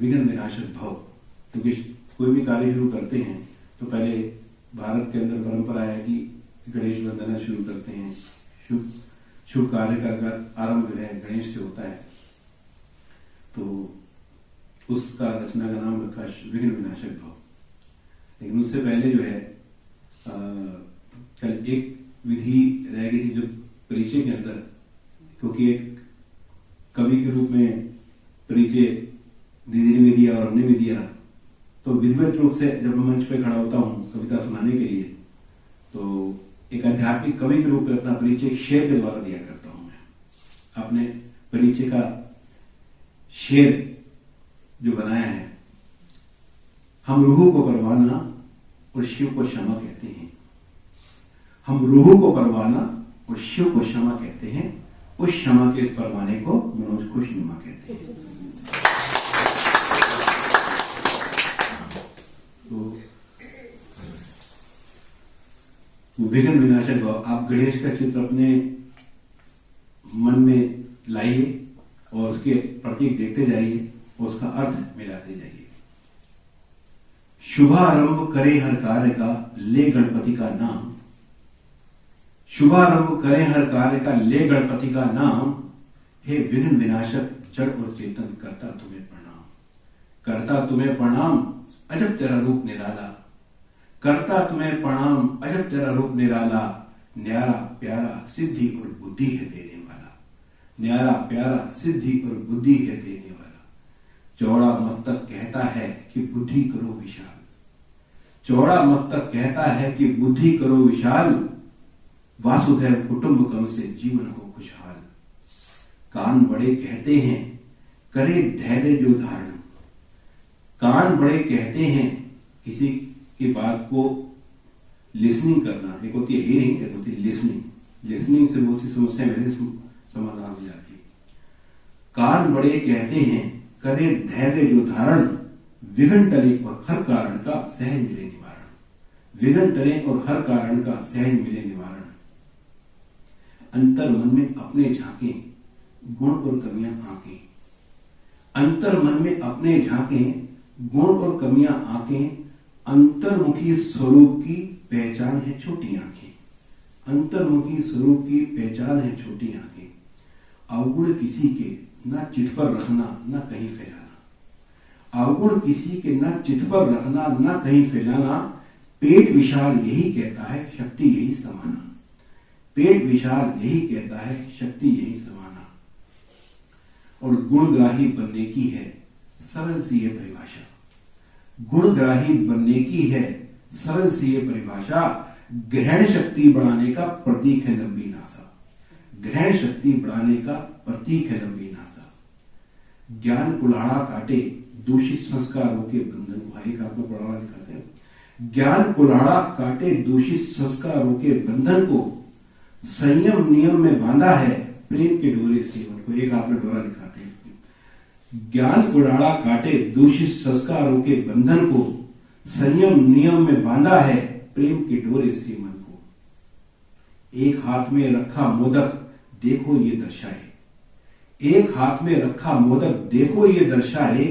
विघ्न विनाशक भव। क्योंकि कोई भी कार्य शुरू करते हैं तो पहले भारत के अंदर परंपरा है कि गणेश वंदना शुरू करते हैं। शुभ कार्य का आरंभ जो है गणेश से होता है, तो उसका रचना का नाम रखा विघ्न विनाशक भव। लेकिन उससे पहले जो है कल एक विधि रह गई थी जो परिचय के अंदर, क्योंकि एक कवि के रूप में परिचय दीदी ने भी दिया और हमने भी दिया, तो विधिवत रूप से जब मैं मंच पे खड़ा होता हूँ कविता सुनाने के लिए, तो एक आध्यात्मिक कवि के रूप में अपना परिचय शेर के द्वारा दिया करता हूं। मैं अपने परिचय का शेर जो बनाया है, हम रूह को परवाना और शिव को क्षमा कहते हैं। हम रूह को परवाना और शिव को क्षमा कहते हैं, उस क्षमा के इस परवाने को मनोज खुशनुमा कहते हैं। तो विघ्न विनाशक भव, आप गणेश का चित्र अपने मन में लाइए और उसके प्रतीक देखते जाइए और उसका अर्थ मिलाते जाइए। शुभारंभ करे हर कार्य का ले गणपति का नाम। शुभारंभ करे हर कार्य का ले गणपति का नाम। हे विघ्न विनाशक जड़ और चेतन, करता तुम्हें प्रणाम। करता तुम्हें प्रणाम, अजब तेरा रूप निराला। करता तुम्हें प्रणाम, अजब तेरा रूप निराला। न्यारा प्यारा सिद्धि और बुद्धि है देने वाला। न्यारा प्यारा सिद्धि और बुद्धि है देने वाला। चौड़ा मस्तक कहता है कि बुद्धि करो विशाल। चौड़ा मस्तक कहता है कि बुद्धि करो विशाल। वासुदेव कुटुंबकम से जीवन हो खुशहाल। कान बड़े कहते हैं करे धैर्य जो धारण। कान बड़े कहते हैं किसी की बात को लिसनिंग करना। एक होती है हियरिंग, एक होती है लिसनिंग। लिसनिंग से बहुत सी समस्याएं वैसे समाधान हो जाती है। कान बड़े कहते हैं करे धैर्य जो धारण। विघ्न टले और हर कारण का सहज मिले निवारण। विघ्न टले और हर कारण का सहज मिले निवारण। अंतर मन में अपने झांके गुण और कमियां आंके। अंतर मन में अपने झांके गुण और कमियां आंके। अंतर्मुखी स्वरूप की पहचान है छोटी आंखें। अंतर्मुखी स्वरूप की पहचान है छोटी आंखें। अवगुण किसी के न चित पर रखना न कहीं फैलाना। अवगुण किसी के न चित पर रखना न कहीं फैलाना। पेट विशाल यही कहता है शक्ति यही समाना। पेट विशाल यही कहता है शक्ति यही समाना। और गुणग्राही बनने की है सरल सी ये परिभाषा। गुणग्राही बनने की है सरल सी ये परिभाषा। ग्रहण शक्ति बढ़ाने का प्रतीक है लंबी नासा। ग्रहण शक्ति बढ़ाने का प्रतीक है लंबी नासा। ज्ञान कुल्हाड़ा काटे दूषित संस्कारों के बंधन को। एक आपको कुल्हाड़ा दिखाते हैं। ज्ञान कुल्हाड़ा काटे दूषित संस्कारों के बंधन को। संयम नियम में बांधा है प्रेम के डोरे सेवन को। एक आपने डोरा दिखाते हैं। ज्ञान कुल्हाड़ा काटे दूषित संस्कारों के बंधन को। संयम नियम में बांधा है प्रेम के डोरे से मन को। एक हाथ में रखा मोदक देखो ये दर्शाए। एक हाथ में रखा मोदक देखो ये दर्शाए।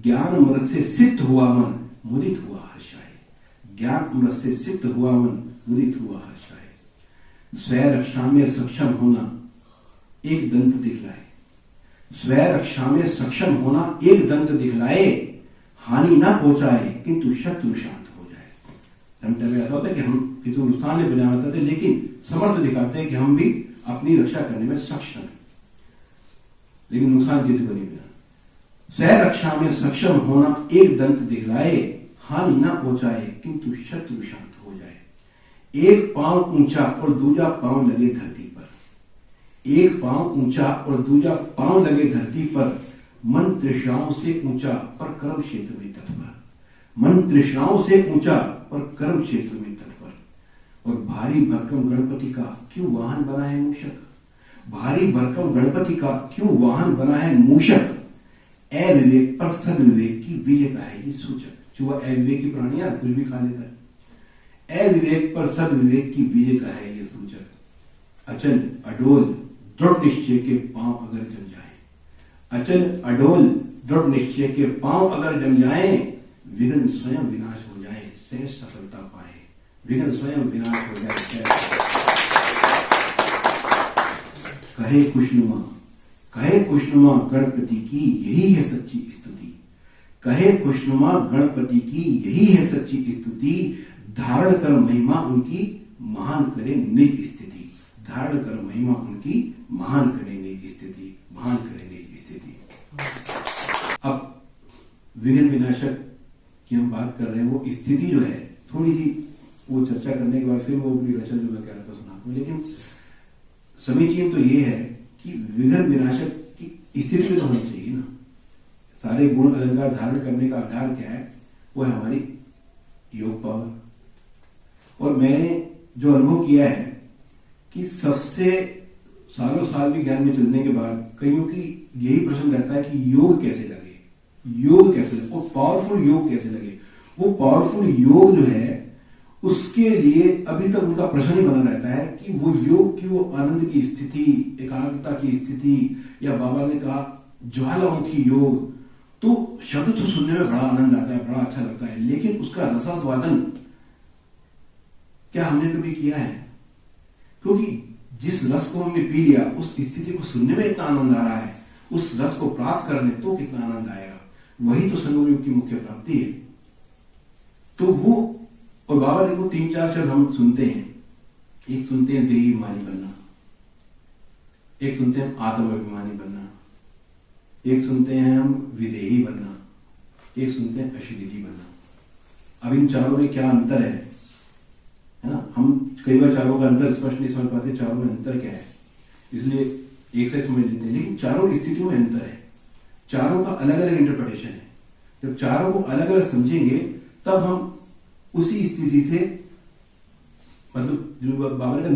ज्ञान अमृत से सिद्ध हुआ मन मुदित हुआ हर्षाए। ज्ञान अमृत से सिद्ध हुआ मन मुदित हुआ हर्षाए। स्वयं रक्षा में सक्षम होना एक दंत दिखलाए। स्वयं रक्षा में सक्षम होना एक दंत दिखलाए। हानि ना पहुंचाए किंतु शत्रु शांत हो जाए। समटाइम ऐसा होता है कि हम किसी को नुकसान नहीं पहुंचाना चाहते, लेकिन समर्थ दिखाते हैं कि हम भी अपनी रक्षा करने में सक्षम हैं, लेकिन नुकसान किसी को नहीं मिला। स्वयं रक्षा में सक्षम होना एक दंत दिखलाए। हानि ना पहुंचाए किंतु शत्रु शांत हो जाए। एक पांव ऊंचा और दूजा पांव लगे धरती पर। एक पांव ऊंचा और दूजा पांव लगे धरती पर। मन तृष्णाओं से ऊंचा पर कर्म क्षेत्र में तत्पर। मन तृष्णाओं से ऊंचा पर कर्म क्षेत्र में तत्पर। और भारी भरकम गणपति का क्यों वाहन बना है मूषक। भारी भरकम गणपति का क्यों वाहन बना है मूषक। अविवेक पर सद्विवेक की विजय का है ये सूचक। जो अविवेक की प्राणी कुछ भी खा लेता है। अविवेक पर सद्विवेक की विजय का है ये सूचक। अचल अडोल दृढ़ निश्चय के पांव अगर जम जाए। अचल अडोल दृढ़ निश्चय के पांव अगर जम जाए, विघ्न स्वयं विनाश हो जाए, सहज सफलता पाए। विघ्न स्वयं विनाश हो जाए, सहज। कहे खुशनुमा गणपति की यही है सच्ची स्तुति। कहे खुशनुमा गणपति की यही है सच्ची स्तुति। धारण कर महिमा उनकी महान करे निज स्थिति। धारण कर महिमा उनकी महान करे निज स्थिति, महान करे निज स्थिति। अब विघ्न विनाशक की हम बात कर रहे हैं, वो स्थिति जो है थोड़ी सी वो चर्चा करने के बाद फिर वो अपनी रचना जो मैं कह रहा था सुनाता हूं। लेकिन समीचीन तो ये है कि विघ्न विनाशक की स्थिति तो होनी चाहिए ना। सारे गुण अलंकार धारण करने का आधार क्या है? वो है हमारी योग पावर। और मैंने जो अनुभव किया है कि सबसे सालों साल भी ज्ञान में चलने के बाद कईयों की यही प्रश्न रहता है कि योग कैसे लगे, योग कैसे लगे, वो पावरफुल योग कैसे लगे। वो पावरफुल योग जो है उसके लिए अभी तक उनका प्रश्न ही बना रहता है कि वो योग की वो आनंद की स्थिति, एकाग्रता की स्थिति, या बाबा ने कहा ज्वालामुखी योग, तो शब्द तो सुनने में बड़ा आनंद आता है, बड़ा अच्छा लगता है, लेकिन उसका रसास्वादन क्या हमने कभी किया है? क्योंकि जिस रस को हमने पी लिया, उस स्थिति को सुनने में इतना आनंद आ रहा है, उस रस को प्राप्त करने तो कितना आनंद आएगा। वही तो संगम योग की मुख्य प्राप्ति है। तो वो, और बाबा देखो 3-4 शब्द हम सुनते हैं। एक सुनते हैं देही अभिमानी बनना, एक सुनते हैं आत्म अभिमानी बनना, एक सुनते हैं हम विदेही बनना, एक सुनते हैं अशरीरी बनना। अब इन चारों में क्या अंतर है ना? हम कई बार चारों का अंतर स्पष्ट नहीं समझ पाते, चारों में अंतर क्या है, इसलिए एक से समझ लेते हैं। लेकिन चारों स्थितियों में अंतर है, चारों का अलग अलग इंटरप्रिटेशन है। जब चारों को अलग अलग समझेंगे तब हम उसी स्थिति से, मतलब जो बाबा ने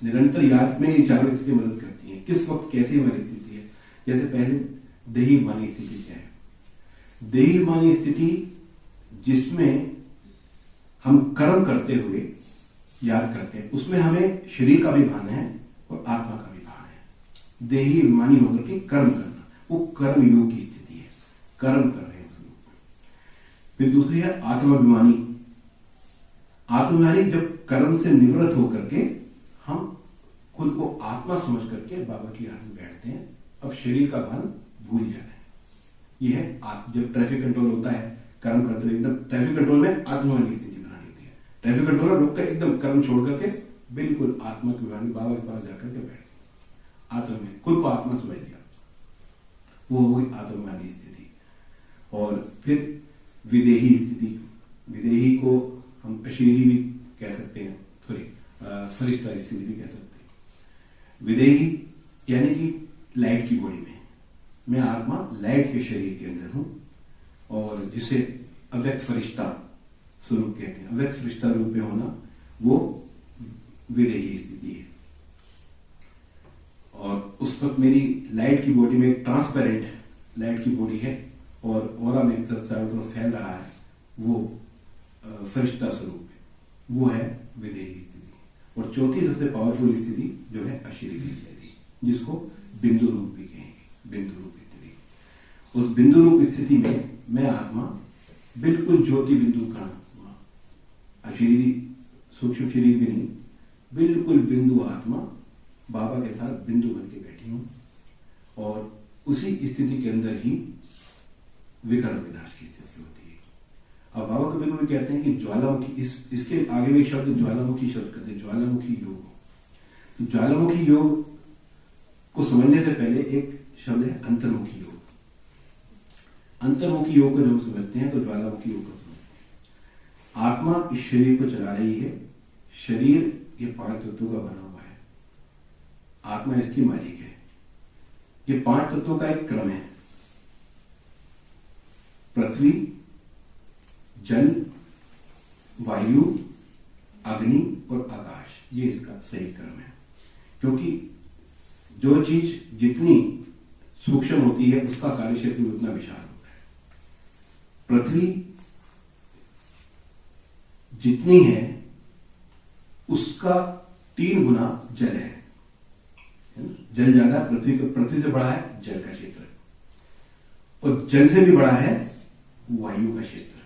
निरंतर याद में ये चारों स्थिति मदद करती हैं। किस वक्त कैसी हमारी स्थिति है? जैसे पहले देही मानी स्थिति क्या है? देही मानी स्थिति जिसमें हम कर्म करते हुए याद करते हैं, उसमें हमें शरीर का भी भान है और आत्मा का भी भान है। देही अभिमानी होकर के कर्म करना, वो कर्म योग की स्थिति है, कर्म कर रहे हैं उसमें। फिर दूसरी है आत्माभिमानी। आत्माभिमानी जब कर्म से निवृत्त होकर के हम खुद को आत्मा समझ करके बाबा की याद में बैठते हैं, अब शरीर का भान भूल जा रहे हैं। यह है जब ट्रैफिक कंट्रोल होता है, कर्म करते हुए एकदम ट्रैफिक कंट्रोल में आत्माभिमानी स्थिति बनानी होती है। ट्रैफिक कंट्रोल में रुक कर एकदम कर्म छोड़ करके बिल्कुल आत्मा की वाणी बाबा के पास जाकर के बैठ, आत्मा में खुद को आत्मा समझ लिया, वो हो गई आत्माभिमानी स्थिति। और फिर विदेही स्थिति, विदेही को हम अशरीरी भी कह सकते हैं, सॉरी फरिश्ता स्थिति भी कह सकते हैं। विदेही यानी कि लाइट की बॉडी में, मैं आत्मा लाइट के शरीर के अंदर हूं, और जिसे अव्यक्त फरिश्ता स्वरूप कहते हैं। अव्यक्त फरिश्ता रूप में होना वो विदेही स्थिति है। और उस वक्त मेरी लाइट की बॉडी में एक ट्रांसपेरेंट लाइट की बॉडी है और ऑरा मेरी तरफ चारों तरफ फैल रहा है, वो फरिश्ता स्वरूप है, वो है विदेही स्थिति। और चौथी सबसे पावरफुल स्थिति जो है अशरीरी स्थिति, जिसको बिंदु रूप भी कहेंगे, बिंदु रूप स्थिति। उस बिंदु रूप स्थिति में मैं आत्मा बिल्कुल ज्योति बिंदु कण, अशरीरी सूक्ष्म शरीर भी नहीं, बिल्कुल बिंदु आत्मा बाबा के साथ बिंदु बन के बैठी हूं। और उसी स्थिति के अंदर ही विकर्ण विनाश की स्थिति होती है। अब बाबा कभी कभी कहते हैं कि ज्वालामुखी, इसके आगे भी शब्द ज्वालामुखी शब्द कहते हैं, ज्वालामुखी योग। तो ज्वालामुखी योग को समझने से पहले एक शब्द है अंतर्मुखी योग। अंतर्मुखी योग को जब हम समझते हैं तो ज्वालामुखी योग को समझते हैं। आत्मा इस शरीर को चला रही है, शरीर ये 5 तत्वों का बना हुआ है, आत्मा इसकी मालिक है। ये 5 तत्वों का एक क्रम है, पृथ्वी, जल, वायु, अग्नि और आकाश, ये इसका सही क्रम है। क्योंकि जो चीज जितनी सूक्ष्म होती है उसका कार्य क्षेत्र उतना विशाल होता है। पृथ्वी जितनी है उसका 3 गुना जल है। जल ज्यादा, पृथ्वी से बड़ा है जल का क्षेत्र। और जल से भी बड़ा है वायु का क्षेत्र।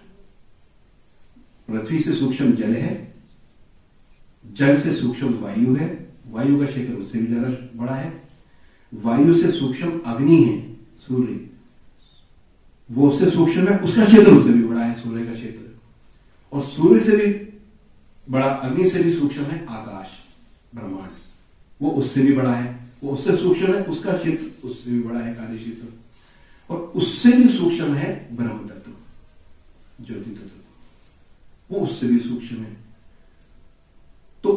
पृथ्वी से सूक्ष्म जल है, जल से सूक्ष्म वायु है, वायु का क्षेत्र उससे भी ज्यादा बड़ा है, वायु से सूक्ष्म अग्नि है सूर्य, वो उससे सूक्ष्म है, उसका क्षेत्र उससे भी बड़ा है सूर्य का क्षेत्र। और सूर्य से भी बड़ा, अग्नि से भी सूक्ष्म है आकाश ब्रह्मांड, वो उससे भी बड़ा है, वो उससे सूक्ष्म है, उसका क्षेत्र उससे भी बड़ा है कार्य क्षेत्र। और उससे भी सूक्ष्म है ब्रह्म तत्व, ज्योति तत्व, वो उससे भी सूक्ष्म है। तो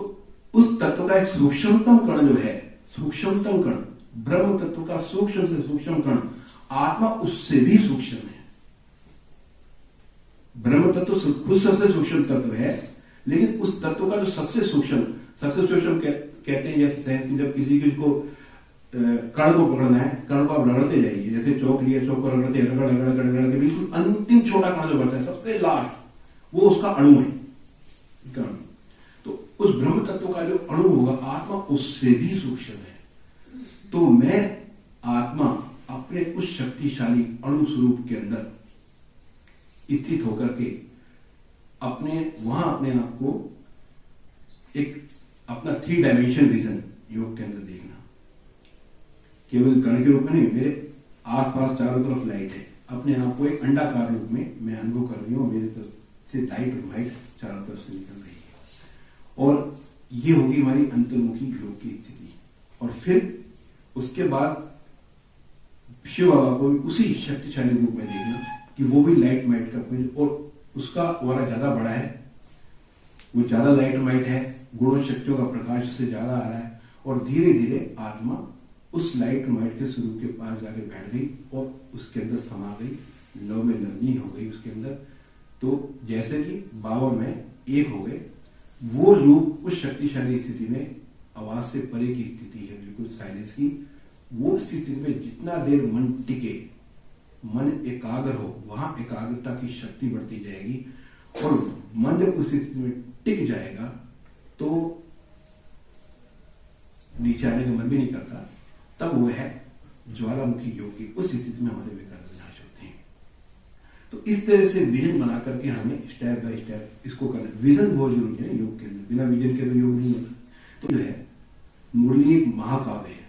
उस तत्व का एक सूक्ष्मतम कण जो है, सूक्ष्मतम कण ब्रह्म तत्व का सूक्ष्म से सूक्ष्म कण आत्मा उससे भी सूक्ष्म है। ब्रह्म तत्व खुद सबसे सूक्ष्म तत्व है, लेकिन उस तत्व का जो सबसे सूक्ष्म कहते हैं, जैसे साइंस की जब किसी को कण को पकड़ना है, कण को आप रगड़ते जाइए, जैसे चौक लिया, चौक को रगड़ते रगड़ रगड़ रगड़ रगड़ के बिल्कुल अंतिम छोटा कण जो बनता है सबसे लास्ट, वो उसका अणु है कण। तो उस ब्रह्म तत्व का जो अणु होगा आत्मा उससे भी सूक्ष्म है। तो मैं आत्मा अपने उस शक्तिशाली अणु स्वरूप के अंदर स्थित होकर के वहां अपने आप को एक अपना 3 डायमेंशन विजन योग के अंदर देखना, केवल कण के रूप में नहीं, मेरे आसपास चारों तरफ लाइट है, अपने आप को एक अंडाकार रूप में मैं अनुभव कर रही हूं, मेरी तरफ से लाइट और वाइट चारों तरफ से निकल रही है। और ये होगी हमारी अंतर्मुखी योग की स्थिति। और फिर उसके बाद शिव बाबा को उसी शक्तिशाली रूप में देखना कि वो भी लाइट माइट का, और उसका और ज्यादा बड़ा है, वो ज्यादा लाइट माइट है, गुणों शक्तियों का प्रकाश उससे ज्यादा आ रहा है। और धीरे धीरे आत्मा उस लाइट माइट के स्वरूप के पास जाके बैठ गई और उसके अंदर समा गई, लव में लवनी हो गई उसके अंदर। तो जैसे कि बाबा में एक हो गए, वो रूप उस शक्तिशाली स्थिति में आवाज से परे की स्थिति है, बिल्कुल साइलेंस की। वो स्थिति में जितना देर मन टिके, मन एकाग्र हो, वहां एकाग्रता की शक्ति बढ़ती जाएगी। और मन जब उस स्थिति में टिक जाएगा तो नीचे आने का मन भी नहीं करता, तब वो है ज्वालामुखी योग की। उस स्थिति में हमारे विकार विनाश होते हैं। तो इस तरह से विजन बना करके हमें स्टेप बाय स्टेप इसको करना है। विजन बहुत जरूरी है योग के अंदर, बिना विजन के तो योग नहीं होता। तो जो है मुरली एक महाकाव्य है,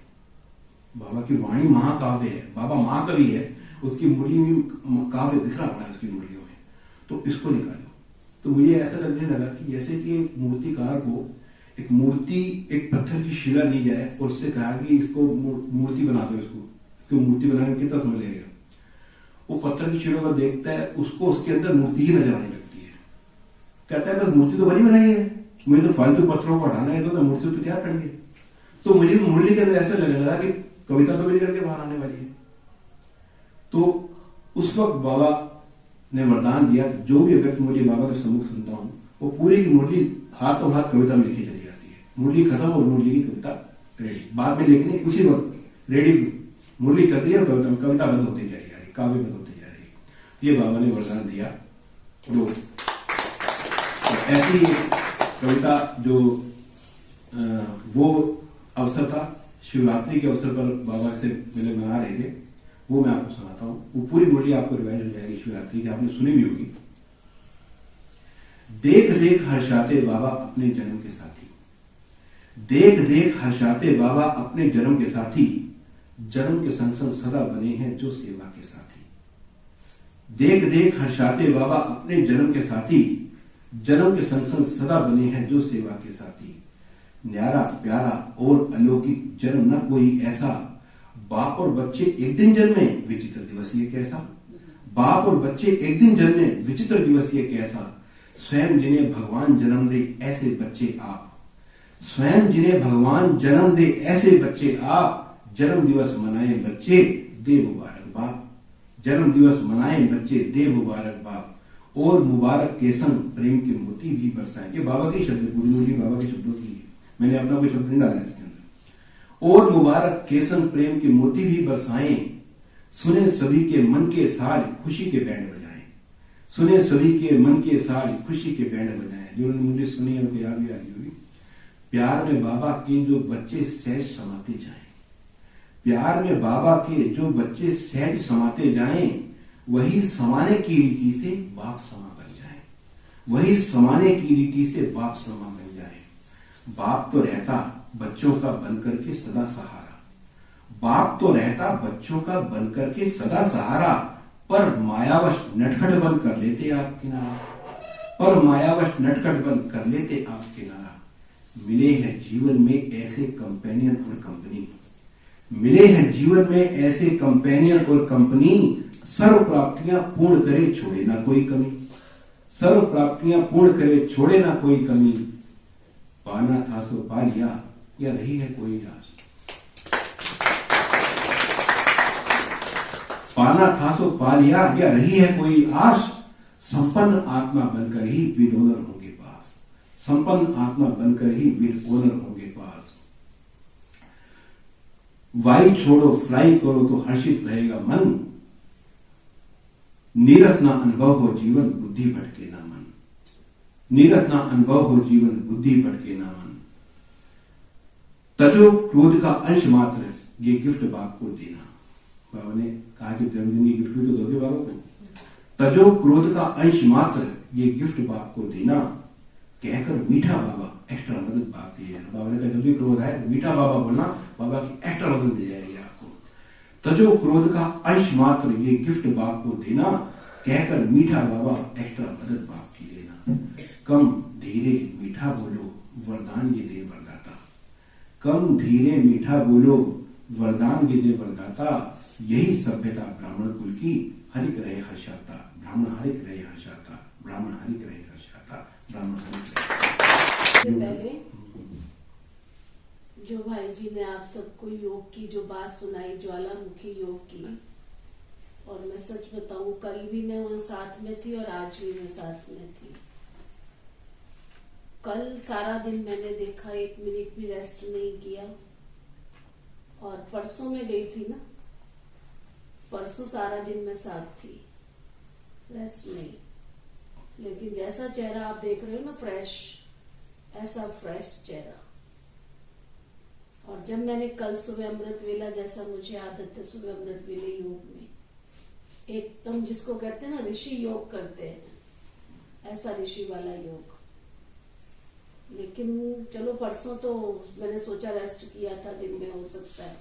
बाबा की वाणी महाकाव्य है, बाबा महाकवि है, उसकी मुरली में काव्य बिखरा पड़ा है उसकी मुरलियों में। तो इसको निकालो। तो मुझे ऐसा लगने लगा कि जैसे कि एक मूर्तिकार को एक मूर्ति, एक पत्थर की शिला दी जाए और उससे कहा कि इसको मूर्ति बना दो, इसको मूर्ति बनाने में कितना समय लगेगा। वो पत्थर की शिला को देखता है, उसको उसके अंदर मूर्ति ही नजर आने लगती है। कहता है बस मूर्ति तो बनी बनाई है, मुझे तो फालतू पत्थरों को हटाना है, तो मूर्ति तो तैयार करेंगे। तो मुझे मुरली के अंदर ऐसा लगने लगा कि कविता तो भी निकल के बाहर आने वाली है। तो उस वक्त बाबा ने वरदान दिया, जो भी व्यक्ति मुरली बाबा के सम्मुख सुनता हूं, वो पूरी की मुरली हाथों हाथ कविता में लिखी चली जाती है। मुरली खत्म और मुरली की कविता रेडी, बाद में लिखनी उसी वक्त रेडी, मुरली चल रही है और कविता बंद होती जा रही, काव्य बंद होती जा रही। ये बाबा ने वरदान दिया। जो ऐसी कविता जो वो अवसर था, शिवरात्रि के अवसर पर बाबा से मिले मना रहे थे, वो मैं आपको सुनाता हूं। वो पूरी मुरली आपको रिवाइज हो जाएगी शिवरात्रि की, आपने सुनी भी होगी। देख देख हर्षाते बाबा अपने जन्म के साथी, देख देख हर्षाते बाबा अपने जन्म के साथी, जन्म के संग संग सदा बने हैं जो सेवा के साथी। देख देख हर्षाते बाबा अपने जन्म के साथी, जन्म के संग संग सदा बने हैं जो सेवा के साथी। न्यारा प्यारा और अलौकिक जन्म न कोई ऐसा, बाप और बच्चे एक दिन जन्मे विचित्र दिवस ये कैसा। बाप और बच्चे एक दिन जन्मे विचित्र दिवस ये कैसा। स्वयं जिन्हें भगवान जन्म दे ऐसे बच्चे आप, स्वयं जिन्हें भगवान जन्म दे ऐसे बच्चे आप। जन्म दिवस मनाए बच्चे दे मुबारक बाप, जन्म दिवस मनाए बच्चे दे मुबारक बाप। और मुबारक के संग प्रेम के मोती भी बरसाए। ये बाबा के शब्द, पूरी मुरली बाबा के शब्दों की है, मैंने अपना कोई शब्द नहीं डाला इसके अंदर। और मुबारक के संग प्रेम के मोती भी बरसाए, सुने सभी के मन के साज खुशी के बैंड बजाएं, सुने सभी के मन के साज खुशी के बैंड बजाएं। जिन्होंने मुझे सुनी उनको याद भी आ रही होगी। प्यार में बाबा के जो बच्चे सहज समाते जाएं, प्यार में बाबा के जो बच्चे सहज समाते जाएं, वही समाने की रीति से बाप समा बन जाए, वही समाने की रीति से बाप समा बन जाए। बाप तो रहता बच्चों का बनकर के सदा सहारा, बाप तो रहता बच्चों का बनकर के सदा सहारा, पर मायावश नटखट बन कर लेते आप किनारा, पर मायावश नटखट बन कर लेते आप किनारा। मिले हैं जीवन में ऐसे कंपेनियन और कंपनी, मिले हैं जीवन में ऐसे कंपेनियन और कंपनी, सर्व प्राप्तियां पूर्ण करे छोड़े ना कोई कमी, सर्व प्राप्तियां पूर्ण करे छोड़े ना कोई कमी। पाना था सो पा लिया, या रही है कोई आस, पाना था सो पा लिया, या रही है कोई आस। संपन्न आत्मा बनकर ही विद ओनर होंगे पास, संपन्न आत्मा बनकर ही विद ओनर होंगे पास। वाई छोड़ो फ्लाई करो तो हर्षित रहेगा मन, नीरस ना अनुभव हो जीवन बुद्धि भटके ना मन, नीरस ना अनुभव हो जीवन बुद्धि भटके ना मन। तजो क्रोध का अंश मात्र ये गिफ्ट बाप को देना। बाबा ने कहा कि जन्मदिन की गिफ्ट भी तो दोगे बाबा को। तजो क्रोध का अंश मात्र ये गिफ्ट बाप को देना, कहकर मीठा बाबा एक्स्ट्रा मदद बाप की है। बाबा ने कहा जब भी क्रोध आए मीठा बाबा बोलना, बाबा की एक्स्ट्रा मदद मिल जाएगी आपको। तजो क्रोध का अंश मात्र ये गिफ्ट बाप को देना, कहकर मीठा बाबा एक्स्ट्रा मदद बाप की लेना। कम धीरे मीठा बोलो वरदान ये दे वरदाता, कम धीरे मीठा बोलो वरदान ये दे वरदाता। यही सभ्यता ब्राह्मण कुल की, हरिक रहे हर्षाता, ब्राह्मण हरिक रहे हर्षाता, ब्राह्मण हरिक रहे हर्षाता, ब्राह्मण हरिक रहे। पहले जो भाई जी ने आप सबको योग की जो बात सुनाई, ज्वालामुखी योग की, और मैं सच बताऊं कल भी मैं वहां साथ में थी और आज भी मैं साथ में थी। कल सारा दिन मैंने देखा, 1 मिनट भी रेस्ट नहीं किया, और परसों में गई थी ना, परसों सारा दिन मैं साथ थी, रेस्ट नहीं। लेकिन जैसा चेहरा आप देख रहे हो ना फ्रेश, ऐसा फ्रेश चेहरा। और जब मैंने कल सुबह अमृत वेला, जैसा मुझे आदत है सुबह अमृत वेले योग में, एकदम जिसको कहते हैं ना ऋषि योग करते हैं, ऐसा ऋषि वाला योग। लेकिन चलो परसों तो मैंने सोचा रेस्ट किया था, दिन में हो सकता है,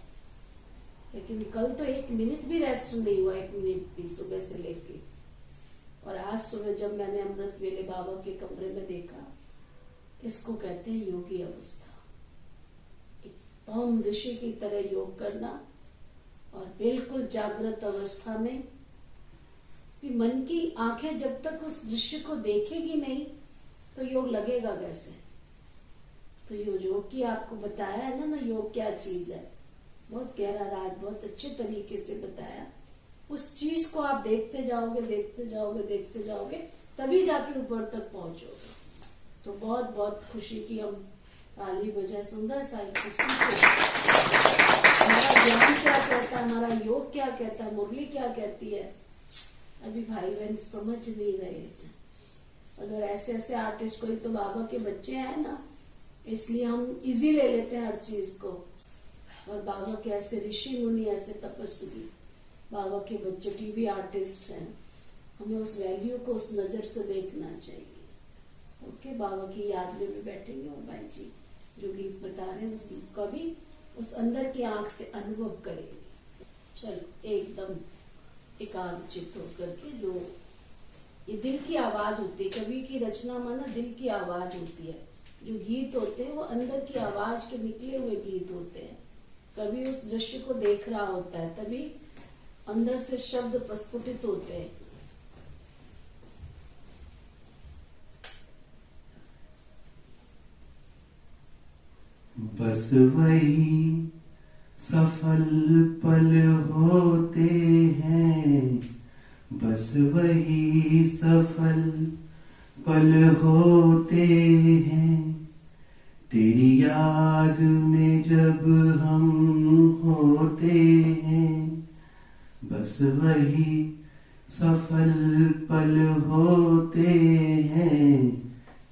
लेकिन कल तो 1 मिनट भी रेस्ट नहीं हुआ, 1 मिनट भी सुबह से लेके। और आज सुबह जब मैंने अमृत वेले बाबा के कमरे में देखा, इसको कहते हैं योगी अवस्था। एकदम ऋषि की तरह योग करना, और बिल्कुल जागृत अवस्था में, कि मन की आंखें जब तक उस दृश्य को देखेगी नहीं तो योग लगेगा कैसे। तो योग की आपको बताया है ना योग क्या चीज है, बहुत गहरा राज, बहुत अच्छे तरीके से बताया। उस चीज को आप देखते जाओगे, देखते जाओगे, देखते जाओगे, तभी जाके ऊपर तक पहुंचोगे। तो बहुत बहुत खुशी की हम ताली बजाए, सुंदर सा खुशी से। हमारा ज्ञान क्या कहता है, हमारा योग क्या कहता है, मुरली क्या कहती है, अभी भाई बहन समझ नहीं रहे थे। अगर ऐसे ऐसे आर्टिस्ट, कोई तो बाबा के बच्चे हैं ना, इसलिए हम इजी ले लेते हैं हर चीज को। और बाबा के ऐसे ऋषि मुनि, ऐसे तपस्वी, बाबा के बच्चे टीवी आर्टिस्ट हैं, हमें उस वैल्यू को उस नजर से देखना चाहिए। ओके, बाबा की याद में भी बैठेंगे, और भाई जी जो गीत बता रहे हैं उस गीत का भी उस अंदर की आंख से अनुभव करेंगे। चलो एकदम एकाग्रचित होकर के, जो ये दिल की आवाज होती है, कवि की रचना माना दिल की आवाज होती है। जो गीत होते हैं वो अंदर की आवाज के निकले हुए गीत होते हैं। कभी उस दृश्य को देख रहा होता है, तभी अंदर से शब्द प्रस्फुटित होते हैं। बस वही सफल पल होते हैं, बस वही सफल पल होते हैं, तेरी याद में जब हम होते हैं, बस वही सफल पल होते हैं,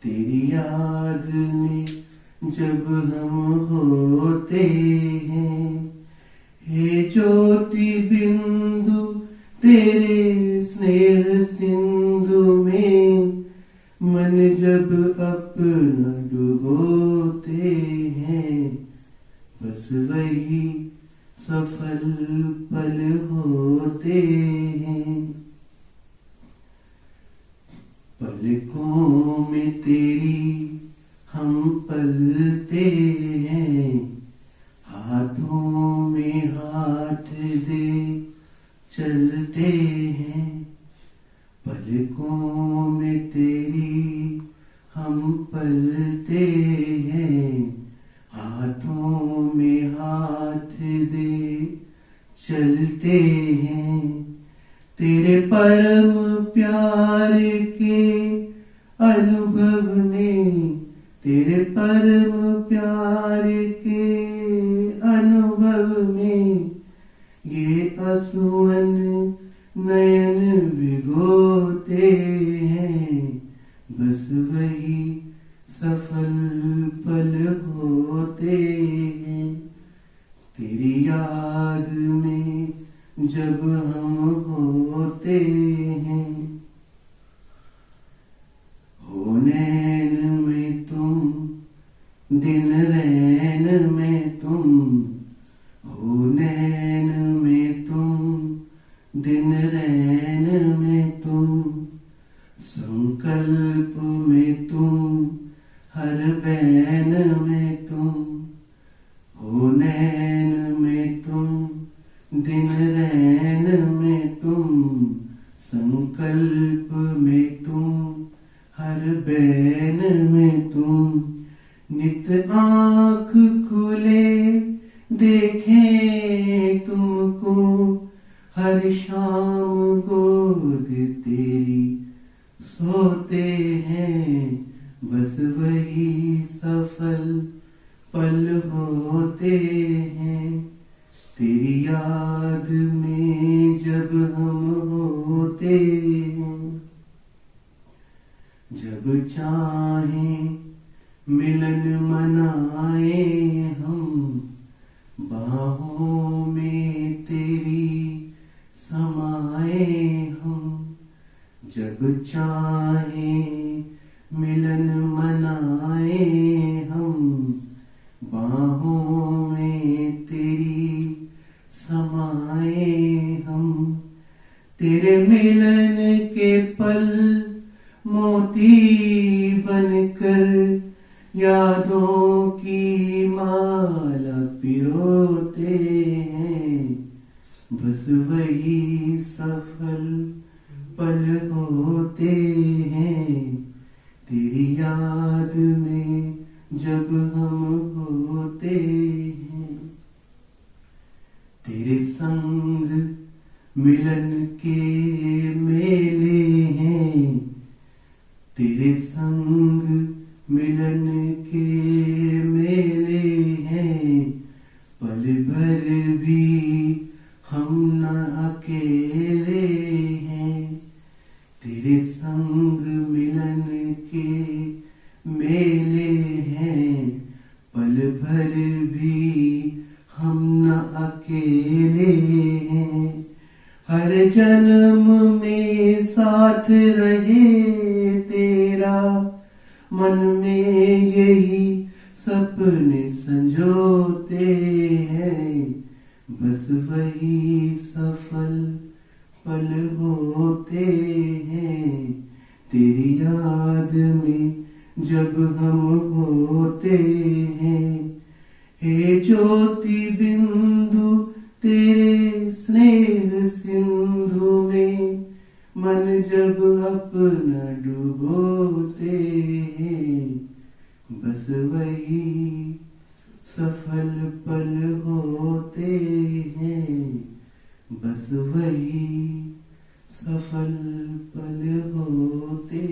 तेरी याद में जब हम होते हैं। हे सिंधु में मन जब अपना डुबोते हैं, बस वही सफल पल होते हैं। पलकों में तेरी हम पलते हैं, हाथों में हाथ दे चलते हैं। पलकों में तेरी हम पलते हैं, हाथों में हाथ दे चलते हैं। तेरे परम प्यार के अनुभव ने, तेरे परम प्यार के अनुभव में ये आंसुअन नयन भिगोते हैं, बस वही सफल पल होते हैं। तेरी याद में जब हम होते हैं, हो नैन में तुम, दिन रैन में तुम, हो नैन में तुम, दिन रैन में तुम, संकल्प में तुम, हर बैन में तुम, हो नैन में तुम, दिन रैन में तुम, संकल्प में तुम, हर बैन में तुम। नित आँख खुले देखें तुमको, हर शाम गोद तेरी सोते हैं, बस वही सफल पल होते हैं। तेरी याद में जब हम होते हैं, जब चाहें मिलन मनाए हम, बाहों में तेरी समाए हम। जब चाहें मिलन मनाए हम, बाहों में तेरी समाए हम। तेरे मिलन के पल मोती बनकर यादों की माला पिरोते हैं, बस वही सफल पल होते हैं। तेरी याद में जब हम होते हैं, तेरे संग मिलन के मेले हैं, तेरे संग मिलन के मेले हैं। पल भर भी हम न अकेले हैं, तेरे संग मिलन के मेले हैं। पल भर भी हम न अकेले हैं, हर जन्म में साथ रहे तेरा, मन में यही सपने संजोते हैं, बस वही सफल पल होते हैं। तेरी याद में जब हम होते हैं, हे ज्योति बिंदु तेरे स्नेह सिंधु में मन जब अपना डुबोते हैं, बस वही सफल पल होते हैं, बस वही सफल पल होते